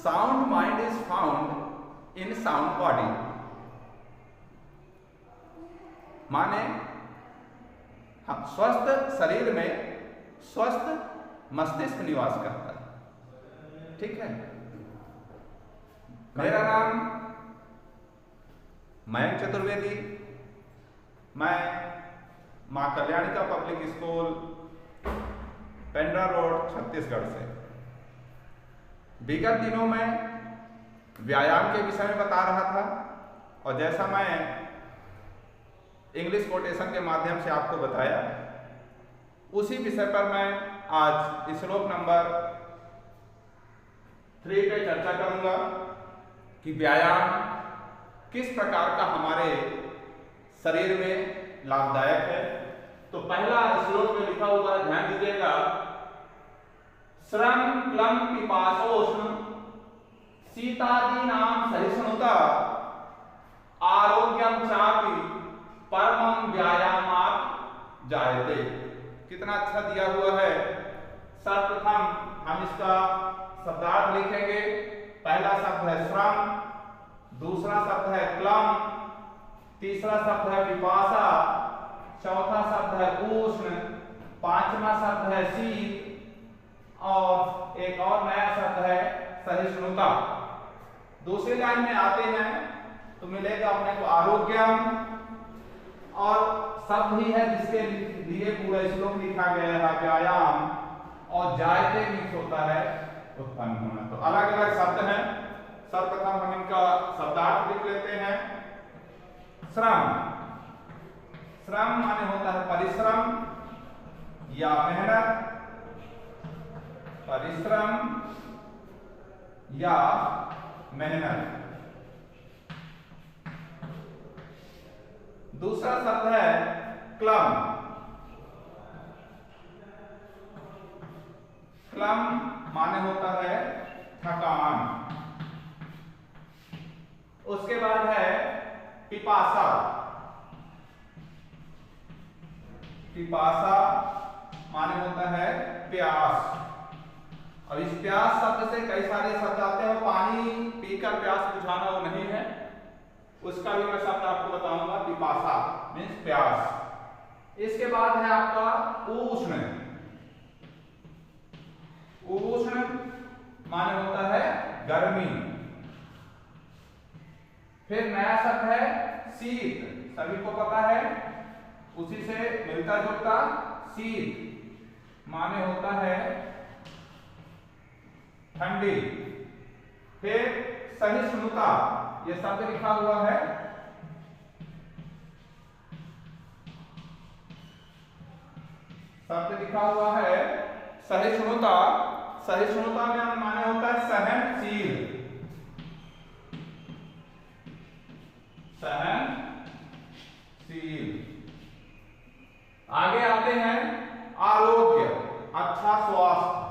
Sound mind is found in sound body. माने हम स्वस्थ शरीर में स्वस्थ मस्तिष्क निवास करता है। ठीक है। मेरा नाम मयंक चतुर्वेदी, मैं Maa Kalyanika public school Pendra road Chhattisgarh से विगत दिनों में व्यायाम के विषय में बता रहा था, और जैसा मैं इंग्लिश कोटेशन के माध्यम से आपको बताया, उसी विषय पर मैं आज श्लोक नंबर 3 पे चर्चा करूंगा कि व्यायाम किस प्रकार का हमारे शरीर में लाभदायक है। तो पहला श्लोक में लिखा हुआ है, ध्यान दीजिएगा, श्रम क्लम पिपासोष्ण शीतादीनां सहिष्णुता आरोग्यम चापि परमं व्यायामात् जायते। कितना अच्छा दिया हुआ है। सर्वप्रथम हम इसका शब्दार्थ लिखेंगे। पहला शब्द है श्रम, दूसरा शब्द है क्लम, तीसरा शब्द है पिपासा, चौथा शब्द है उष्ण, पांचवा शब्द है शीत, और एक और नया शब्द है सहिष्णुता। दूसरी लाइन में आते हैं तो मिलेगा अपने को आरोग्यम, और शब्द ही है जिसके लिए पूरा श्लोक लिखा गया है व्यायाम, और जायते मिक्स होता है उत्पन्न होना। तो अलग अलग शब्द हैं। सर्वप्रथम हम इनका शब्दार्थ लिख लेते हैं। श्रम, श्रम माने होता है परिश्रम या मेहनत, परिश्रम या मेहनत। दूसरा शब्द है क्लम, क्लम माने होता है थकान। उसके बाद है पिपासा, पिपासा माने होता है प्यास। और इस प्यास शब्द से कई सारे शब्द आते हैं। पानी पीकर प्यास बुझाना वो नहीं है, उसका भी मैं शब्द आपको बताऊंगा। पिपासा मीन्स प्यास। इसके बाद है आपका उष्ण, उष्ण माने होता है गर्मी। फिर नया शब्द है शीत, सभी को पता है, उसी से मिलता जुलता। शीत माने होता है ठंडी। फिर सहिष्णुता, ये शब्द लिखा हुआ है, शब्द लिखा हुआ है सहिष्णुता। सहिष्णुता में माने होता है सहनशील, सहनशील। आगे आते हैं आरोग्य, अच्छा स्वास्थ्य।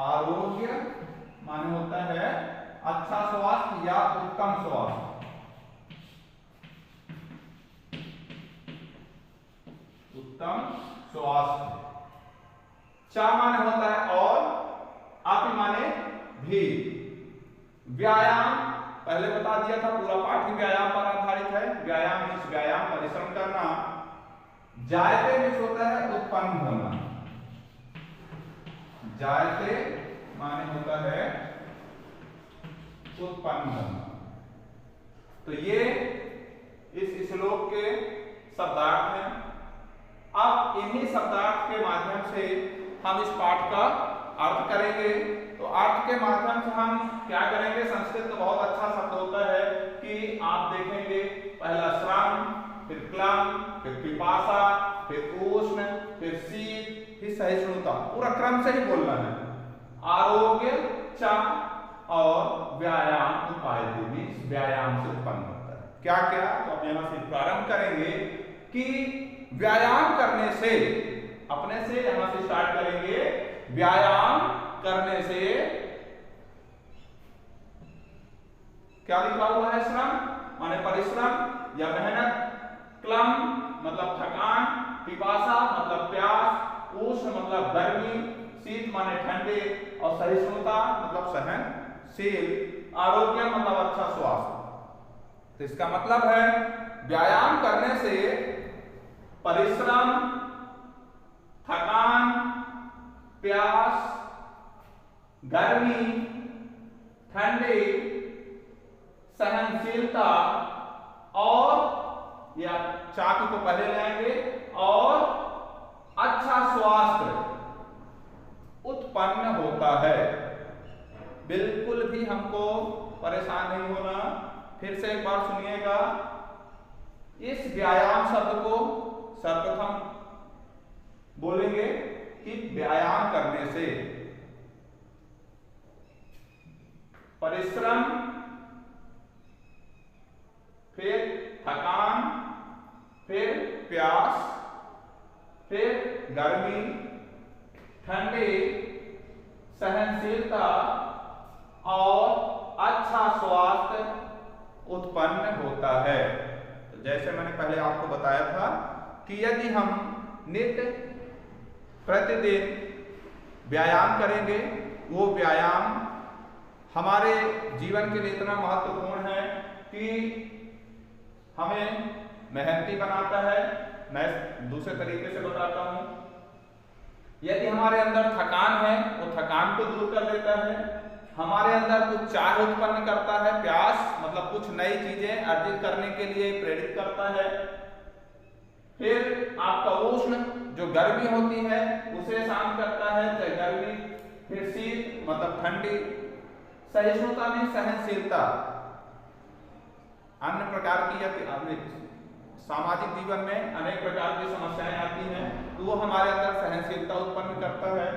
आरोग्य माने होता है अच्छा स्वास्थ्य या उत्तम स्वास्थ्य। उत्तम स्वास्थ्य। चा माने होता है और, आप माने भी। व्यायाम पहले बता दिया था, पूरा पाठ ही व्यायाम पर आधारित है। व्यायाम मीन्स व्यायाम, परिश्रम करना। जायते मीन्स होता है उत्पन्न होना। जायते माने होता है उत्पन्न होना। तो ये इस श्लोक के शब्दार्थ हैं। अब इन्हीं शब्दार्थ के माध्यम से हम इस पाठ का अर्थ करेंगे। तो अर्थ के माध्यम से हम क्या करेंगे, संस्कृत तो बहुत अच्छा शब्द होता है कि आप देखेंगे पहला श्रम, फिर क्लम, फिर पिपासा, फिर उष्ण, फिर शीत, फिर सहिष्णुता। पूरा क्रम से ही बोलना है। आरोग्य चा और व्यायाम उपाय मीन्स व्यायाम से उत्पन्न होता है। क्या क्या, तो अब यहां से प्रारंभ करेंगे कि व्यायाम करने से, अपने से यहां से स्टार्ट करेंगे। व्यायाम करने से क्या लिखा हुआ है, श्रम माने परिश्रम या मेहनत, क्लम मतलब थकान, पिपासा मतलब प्यास, उष्ण मतलब गर्मी, शीत माने ठंडे, और सहिष्णुता मतलब सहनशील, आरोग्य मतलब अच्छा स्वास्थ्य। तो इसका मतलब है व्यायाम करने से परिश्रम, थकान, प्यास, गर्मी, ठंडी, सहनशीलता और या चाकू को पहले लाएंगे और अच्छा स्वास्थ्य उत्पन्न होता है। बिल्कुल भी हमको परेशान नहीं होना। फिर से एक बार सुनिएगा, इस व्यायाम शब्द को सर्वप्रथम बोलेंगे कि व्यायाम करने से परिश्रम, फिर थकान, फिर प्यास, फिर गर्मी, ठंडी, सहनशीलता और अच्छा स्वास्थ्य उत्पन्न होता है। तो जैसे मैंने पहले आपको बताया था कि यदि हम नित्य प्रतिदिन व्यायाम करेंगे, वो व्यायाम हमारे जीवन के लिए इतना महत्वपूर्ण है कि हमें मेहनती बनाता है। मैं दूसरे तरीके से बताता हूं, यदि हमारे अंदर थकान है वो थकान को दूर कर देता है, हमारे अंदर कुछ चाह उत्पन्न करता है, प्यास मतलब कुछ नई चीजें अर्जित करने के लिए प्रेरित करता है, फिर आपका उष्ण जो गर्मी होती है उसे शांत करता है, चाहे गर्मी, फिर शीत मतलब ठंडी, सहिष्णुता में सहनशीलता, अन्य प्रकार की या सामाजिक जीवन में अनेक प्रकार की समस्याएं आती हैं तो वो हमारे अंदर सहनशीलता उत्पन्न करता है,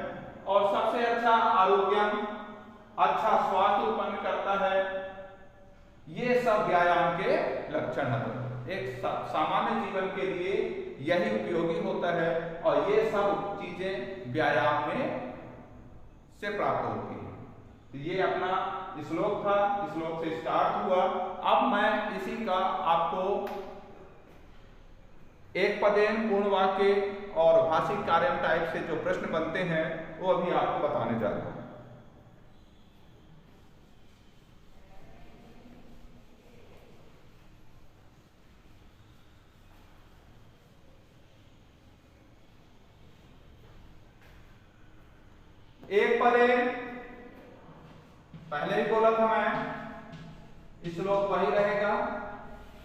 और सबसे अच्छा आरोग्य, अच्छा स्वास्थ्य उत्पन्न करता है। ये सब व्यायाम के लक्षण हैं। एक सामान्य जीवन के लिए यही उपयोगी होता है और ये सब चीजें व्यायाम में से प्राप्त होती है। तो ये अपना श्लोक था, श्लोक से स्टार्ट हुआ। अब मैं इसी का आपको एक पदेन, पूर्ण वाक्य और भाषिक कार्य टाइप से जो प्रश्न बनते हैं वो अभी आपको बताने जा रहा हूं। एक पदेन पहले ही बोला था मैं, श्लोक वही रहेगा।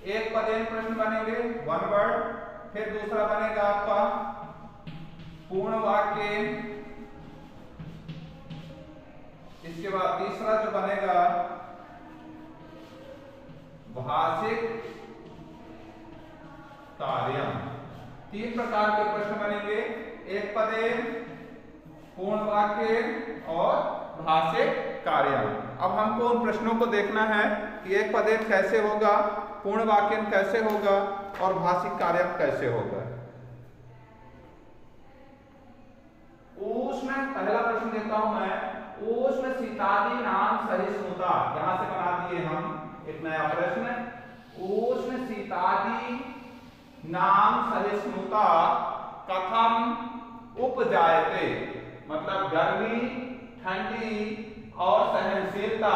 एक पदेन प्रश्न बनेंगे, वन वर्ड, फिर दूसरा बनेगा आपका पूर्ण वाक्य, इसके बाद तीसरा जो बनेगा भाषिक कार्य। तीन प्रकार के प्रश्न बनेंगे, एक पदेन, पूर्ण वाक्य और भाषिक कार्य। अब हमको उन प्रश्नों को देखना है कि एक पदेन कैसे होगा, पूर्ण वाक्य कैसे होगा और भाषिक कार्य कैसे होगा। उष्ण, पहला प्रश्न देता हूं मैं, उष्ण शीतादि नाम सहिष्णुता, यहां से बना दिए हम एक नया प्रश्न। उष्ण शीतादि नाम सहिष्णुता कथम उपजायते, मतलब गर्मी, ठंडी और सहनशीलता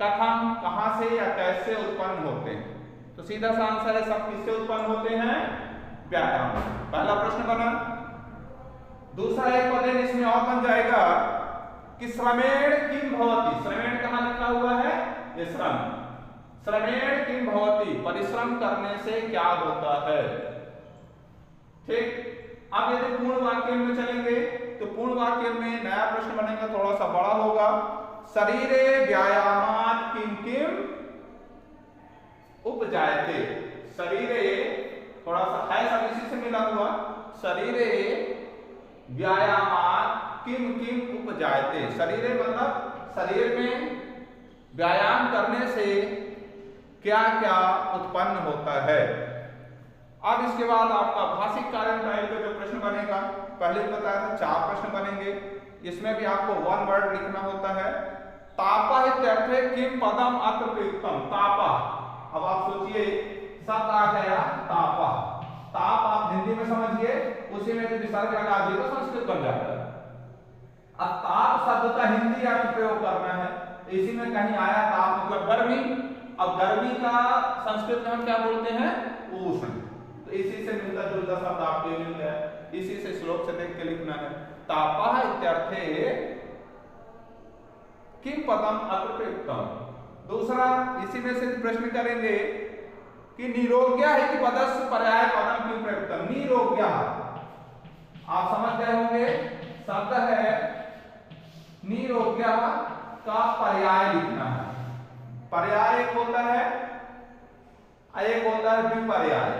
कथम, कहां से या कैसे उत्पन्न होते हैं। तो सीधा सा आंसर है, सब किससे उत्पन्न होते हैं, व्यायाम। पहला प्रश्न बना। दूसरा एक पदेन इसमें और बन जाएगा कि श्रमेण किम भवति, श्रमेण कहां लिखा हुआ है, ये श्रम, श्रमेण किम भवति, परिश्रम करने से क्या होता है। ठीक, अब यदि पूर्ण वाक्य में चलेंगे तो पूर्ण वाक्य में नया प्रश्न बनेगा, थोड़ा सा बड़ा होगा। शरीरे व्यायामात् किम किम उपजायते, शरीरे थोड़ा सा है सब इसी से मिला हुआ, शरीरे व्यायामात् किम किम उपजायते, शरीरे मतलब शरीर में व्यायाम करने से क्या क्या उत्पन्न होता है। अब इसके बाद आपका भाषिक कार्य टाइप का जो प्रश्न बनेगा, पहले बताया था 4 प्रश्न बनेंगे, इसमें भी आपको वन वर्ड लिखना होता है। तापः इत्यर्थे किम पदम अत्र प्रयुक्तम, तापः। अब आप सोचिए शब्द आ गया तापः, ताप आप हिंदी में समझिए उसी में जो विसर्ग लगा दिए तो संस्कृत बन जाता है। अब ताप शब्द का हिंदी अर्थ प्रयोग करना है, इसी में कहीं आया ताप मतलब गर्मी। अब गर्मी का संस्कृत में हम क्या बोलते हैं? उष्ण। तो इसी से मिलता जुलता शब्द आपके मिल गया, इसी से श्लोक से देख के लिखना है। तापः इत्यर्थे किम पदम अत्र प्रयुक्तम। दूसरा इसी में से प्रश्न करेंगे कि निरोग्य है कि पदस्य पर्याय पदम क्यों प्रयुक्तम। निरोग्य आप समझ गए होंगे, शब्द है निरोग्य का पर्याय लिखना है। पर्याय एक होता है, एक होता है विपर्याय।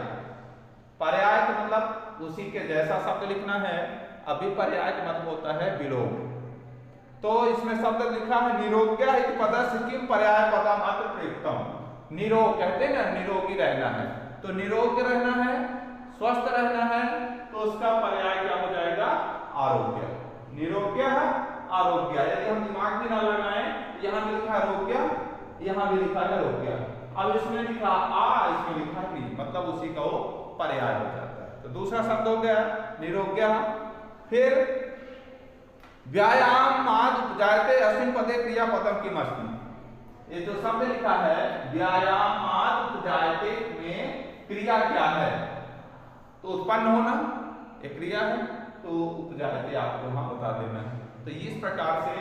पर्याय का मतलब उसी के जैसा शब्द लिखना है, अभिपर्याय का मतलब होता है विलोम। तो इसमें शब्द लिखा है निरोग्य है कि पदस्य किम पर्याय पदम अत्र प्रयुक्तम। निरोग कहते हैं ना, निरोगी रहना है, तो निरोग रहना है, स्वस्थ रहना है, तो उसका पर्याय क्या हो जाएगा? आरोग्य। निरोग्य है आरोग्य। यदि हम दिमाग भी ना लगाएं, यहाँ भी लिखा आरोग्य, यहाँ भी लिखा है आरोग्य। अब इसमें लिखा आ, इसमें लिखा नी, मतलब उसी का वो पर्याय हो जाता है। तो दूसरा शब्द हो गया निरोग्य। फिर व्यायाम माद उपजायते अस्मिन् पदे क्रिया पदम किम अस्ति। ये जो शब्द लिखा है व्यायाम माद उपजायते में क्रिया क्या है? तो उत्पन्न होना एक क्रिया है, तो उपजायते आपको वहां बता देना है। तो इस प्रकार से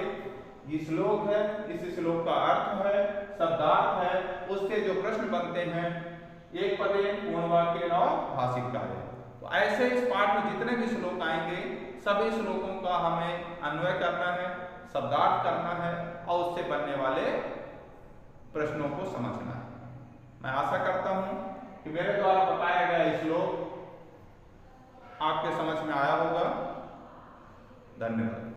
ये श्लोक है, इस श्लोक का अर्थ है, शब्दार्थ है, उससे जो प्रश्न बनते हैं एक पदे, पूर्ण वाक्य और भाषिक कार्य। तो ऐसे इस पाठ में जितने भी श्लोक आएंगे सभी श्लोकों का हमें अन्वय करना है, शब्दार्थ करना है और उससे बनने वाले प्रश्नों को समझना है। मैं आशा करता हूं कि मेरे द्वारा बताया गया श्लोक आपके समझ में आया होगा। धन्यवाद।